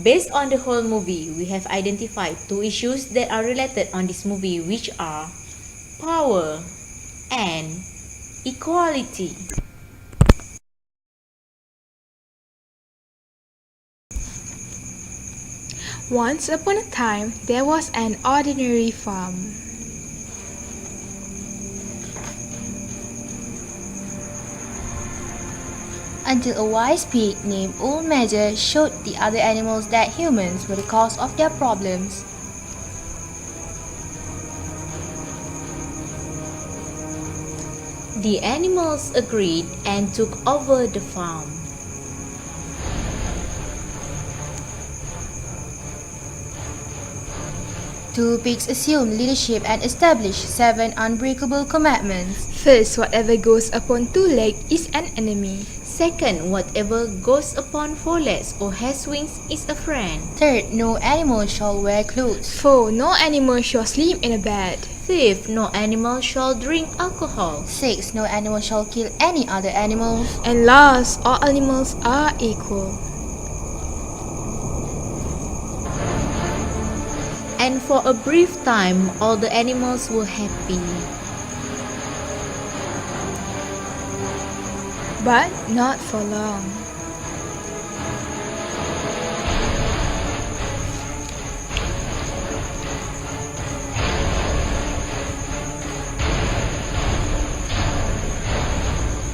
Based on the whole movie, we have identified two issues that are related on this movie, which are power and equality. Once upon a time, there was an ordinary farm. Until a wise pig named Old Major showed the other animals that humans were the cause of their problems. The animals agreed and took over the farm. Two pigs assumed leadership and established 7 unbreakable commandments. First, whatever goes upon two legs is an enemy. Second, whatever goes upon four legs or has wings is a friend. Third, no animal shall wear clothes. 4. No animal shall sleep in a bed. Fifth, no animal shall drink alcohol. 6. No animal shall kill any other animals. And last, all animals are equal. And for a brief time, all the animals were happy. But not for long.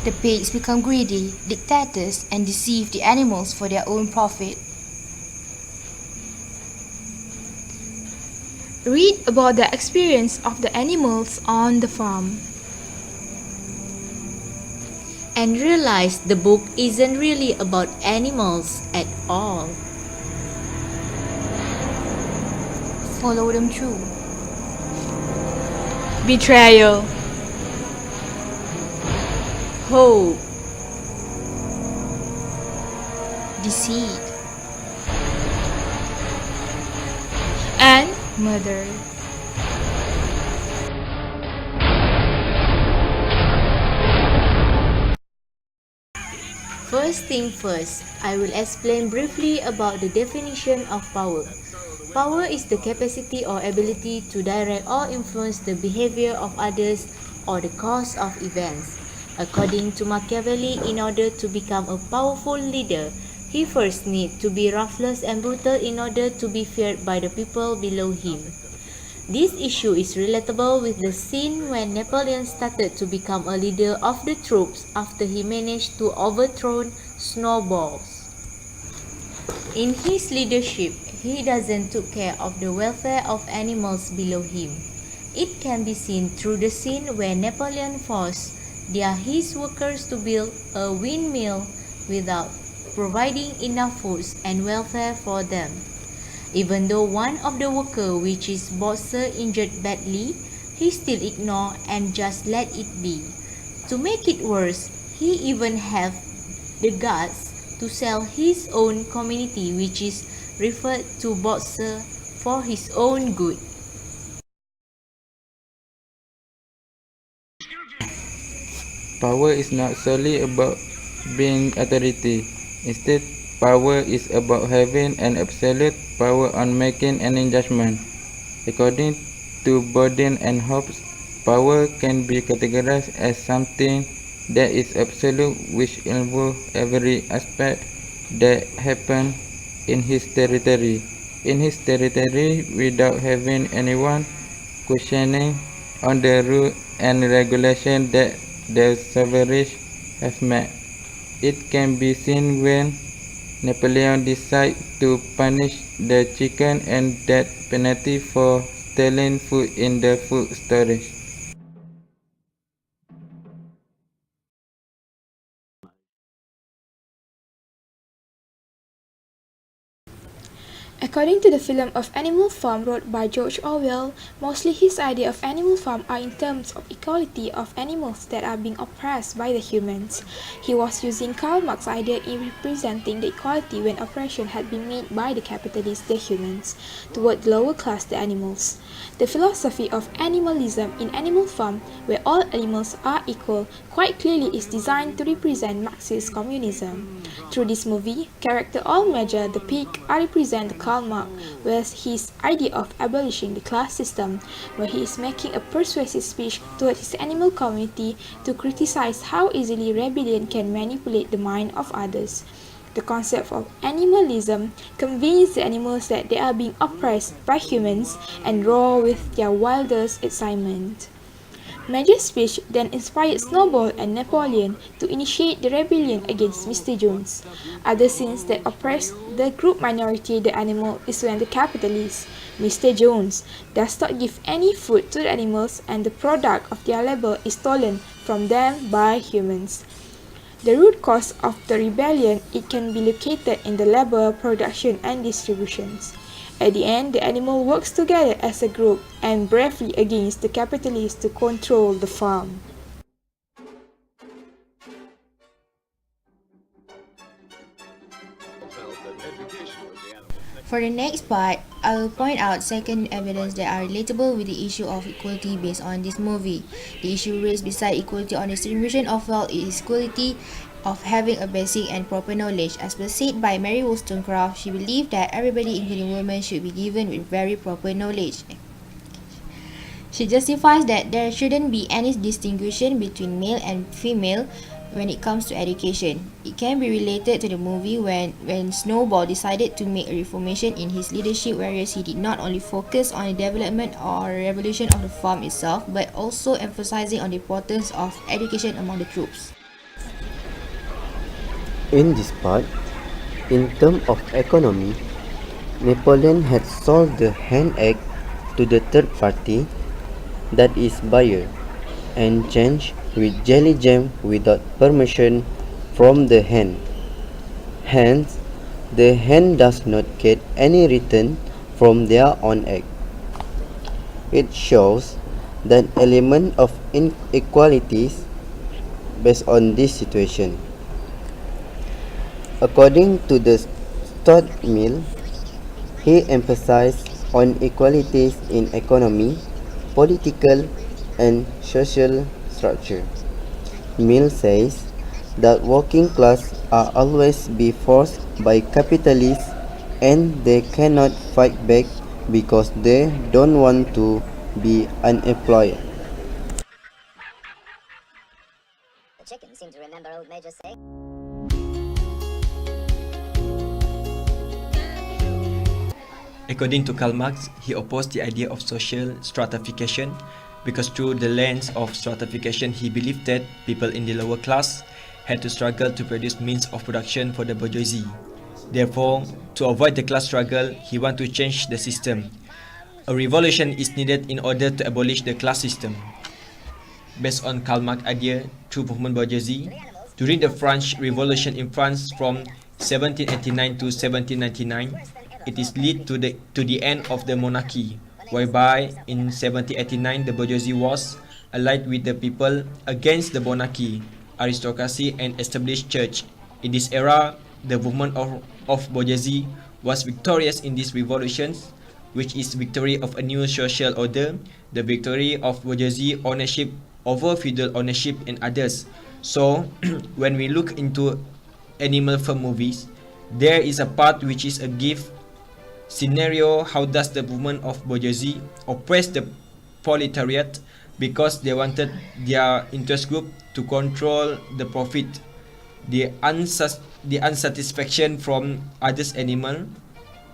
The pigs become greedy, dictators, and deceive the animals for their own profit. Read about the experience of the animals on the farm. And realize the book isn't really about animals at all. Follow them through. Betrayal, Hope, Deceit. and murder. First thing first, I will explain briefly about the definition of power. Power is the capacity or ability to direct or influence the behavior of others or the course of events. According to Machiavelli, in order to become a powerful leader, he first needs to be ruthless and brutal in order to be feared by the people below him. This issue is relatable with the scene when Napoleon started to become a leader of the troops after he managed to overthrow snowballs. In his leadership, he doesn't take care of the welfare of animals below him. It can be seen through the scene where Napoleon forced his workers to build a windmill without providing enough food and welfare for them. Even though one of the workers, which is Boxer, injured badly, he still ignored and just let it be. To make it worse, he even have the guts to sell his own community, which is referred to Boxer for his own good. Power is not solely about being authority. Instead, power is about having an absolute power on making any judgment. According to Bodin and Hobbes, power can be categorized as something that is absolute, which involves every aspect that happens in his territory. In his territory, without having anyone questioning on the rule and regulation that the sovereign have made. It can be seen when Napoleon decided to punish the chicken and death penalty for stealing food in the food storage. According to the film of Animal Farm wrote by George Orwell, mostly his idea of Animal Farm are in terms of equality of animals that are being oppressed by the humans. He was using Karl Marx's idea in representing the equality when oppression had been made by the capitalists, the humans, toward the lower class, the animals. The philosophy of animalism in Animal Farm, where all animals are equal, quite clearly is designed to represent Marxist communism. Through this movie, character Allmajor the pig are represent Karl Marx with his idea of abolishing the class system, where he is making a persuasive speech toward his animal community to criticize how easily rebellion can manipulate the mind of others. The concept of animalism conveys the animals that they are being oppressed by humans and roar with their wildest excitement. Major's speech then inspired Snowball and Napoleon to initiate the rebellion against Mr. Jones. Other scenes that oppress the group minority the animal is when the capitalist, Mr. Jones, does not give any food to the animals and the product of their labor is stolen from them by humans. The root cause of the rebellion it can be located in the labor, production and distributions. At the end, the animal works together as a group and bravely against the capitalists to control the farm. For the next part, I will point out second evidence that are relatable with the issue of equality based on this movie. The issue raised beside equality on distribution of wealth is equality of having a basic and proper knowledge. As per said by Mary Wollstonecraft, she believed that everybody, including women, should be given with very proper knowledge. She justifies that there shouldn't be any distinction between male and female when it comes to education. It can be related to the movie when Snowball decided to make a reformation in his leadership, whereas he did not only focus on the development or revolution of the farm itself, but also emphasizing on the importance of education among the troops. In this part, in terms of economy, Napoleon had sold the hen egg to the third party, that is buyer, and changed with jelly jam without permission from the hen. Hence, the hen does not get any return from their own egg. It shows that element of inequalities based on this situation. According to the Stuart Mill, he emphasized on equalities in economy, political, and social structure. Mill says that working class are always be forced by capitalists and they cannot fight back because they don't want to be unemployed. The chicken seemed to remember old Major saying. According to Karl Marx, he opposed the idea of social stratification because through the lens of stratification he believed that people in the lower class had to struggle to produce means of production for the bourgeoisie. Therefore, to avoid the class struggle, he wanted to change the system. A revolution is needed in order to abolish the class system. Based on Karl Marx's idea through movement bourgeoisie, during the French Revolution in France from 1789 to 1799, it is led to the end of the monarchy, whereby in 1789 the bourgeoisie was allied with the people against the monarchy, aristocracy and established church. In this era, the movement of bourgeoisie was victorious in these revolutions, which is victory of a new social order, the victory of bourgeoisie ownership over feudal ownership and others. So, when we look into Animal Farm movies, there is a part which is a gift scenario. How does the movement of bourgeoisie oppress the proletariat because they wanted their interest group to control the profit, the unsatisfaction from others animal.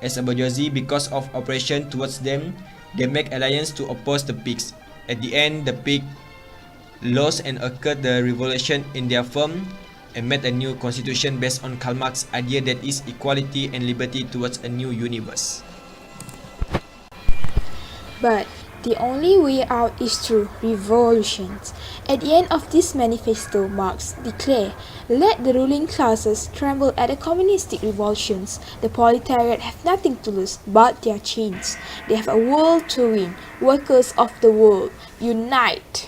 As a bourgeoisie, because of oppression towards them, they make alliance to oppose the pigs. At the end, the pig lost and occurred the revolution in their farm and made a new constitution based on Karl Marx's idea that is equality and liberty towards a new universe. But The only way out is through revolutions. At the end of this manifesto, Marx declared, "Let the ruling classes tremble at the communistic revolutions. The proletariat have nothing to lose but their chains. They have a world to win. Workers of the world, unite!"